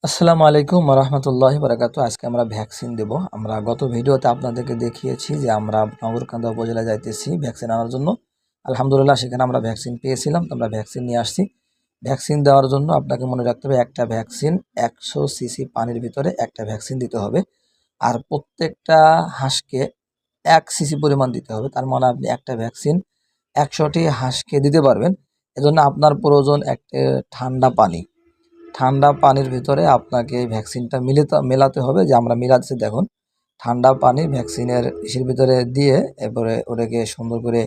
আসসালামু আলাইকুম রহমতুল্লাহি বারাকাতু। আজকে আমরা ভ্যাকসিন দেব। আমরা গত ভিডিওতে আপনাদেরকে দেখিয়েছি যে আমরা নগরকান্দা উপজেলায় যাইতেছি ভ্যাকসিন আনার জন্য। আলহামদুলিল্লাহ সেখানে আমরা ভ্যাকসিন পেয়েছিলাম, তো আমরা ভ্যাকসিন নিয়ে আসছি। ভ্যাকসিন দেওয়ার জন্য আপনাকে মনে রাখতে হবে একটা ভ্যাকসিন 100 সিসি পানির ভিতরে একটা ভ্যাকসিন দিতে হবে। আর প্রত্যেকটা হাঁসকে 1 সিসি পরিমাণ দিতে হবে। তার মানে আপনি একটা ভ্যাকসিন 100টি হাঁসকে দিতে পারবেন। এজন্য আপনার প্রয়োজন একটা ঠান্ডা পানি। ঠান্ডা পানির ভিতরে আপনাকে এই ভ্যাকসিনটা মেলাতে হবে, যে আমরা মিলাচ্ছি দেখুন। ঠান্ডা পানি ভ্যাকসিনের ইসের ভিতরে দিয়ে এরপরে ওটাকে সুন্দর করে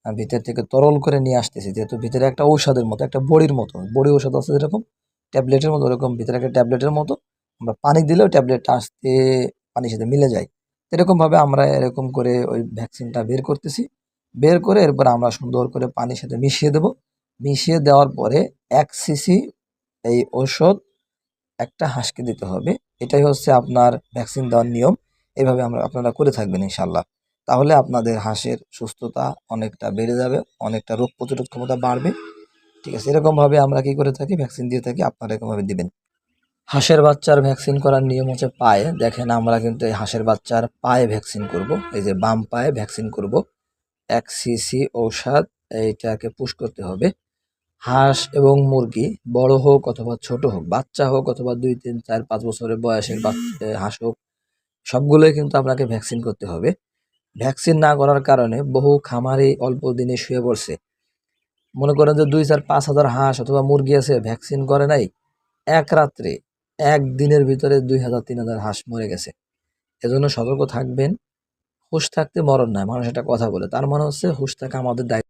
ভিতর থেকে তরল করে নিয়ে আসতেছি। যেহেতু ভিতরে একটা ঔষধের মতো, একটা বড়ির মতো, বড়ি ঔষধ আছে যেরকম ট্যাবলেটের মতো, ওরকম ভিতরে একটা ট্যাবলেটের মতো আমরা পানি দিলেও ট্যাবলেটটা আস্তে পানির সাথে মিলে যায়। এরকমভাবে আমরা এরকম করে ওই ভ্যাকসিনটা বের করতেছি। বের করে এরপর আমরা সুন্দর করে পানির সাথে মিশিয়ে দেব। মিশিয়ে দেওয়ার পরে 1 সিসি এই ঔষধ একটা হাঁসকে দিতে হবে। এটাই হচ্ছে আপনার ভ্যাকসিন দেওয়ার নিয়ম। এভাবে আপনারা করে থাকবেন ইনশাল্লাহ। তাহলে আপনাদের হাঁসের সুস্থতা অনেকটা বেড়ে যাবে, অনেকটা রোগ প্রতিরোধ ক্ষমতা বাড়বে। ঠিক আছে, এরকমভাবে আমরা কি করে থাকি, ভ্যাকসিন দিয়ে থাকি, আপনারা এরকমভাবে দিবেন। হাঁসের বাচ্চার ভ্যাকসিন করার নিয়ম হচ্ছে পায়ে। দেখেন আমরা কিন্তু এই হাঁসের বাচ্চার পায়ে ভ্যাকসিন করব। এই যে বাম পায়ে ভ্যাকসিন করব। 1 সিসি ঔষধ এইটাকে পুশ করতে হবে। হাঁস এবং মুরগি বড় হোক অথবা ছোট হোক, বাচ্চা হোক অথবা 2, 3, 4, 5 বছরের বয়সের হাঁস হোক, সবগুলোই কিন্তু আপনাকে ভ্যাকসিন করতে হবে। ভ্যাকসিন না করার কারণে বহু খামারি অল্প দিনে শুয়ে পড়ছে। মনে করেন যে 2, 4, 5 হাজার হাঁস অথবা মুরগি আছে, ভ্যাকসিন করে নাই, এক রাত্রে, একদিনের ভিতরে 2,000, 3,000 হাঁস মরে গেছে। এজন্য সতর্ক থাকবেন। হুঁশ থাকতে মরণ নাই, মানুষ একটা কথা বলে, তার মানে হচ্ছে হুঁশ থাকা আমাদের দায়িত্ব।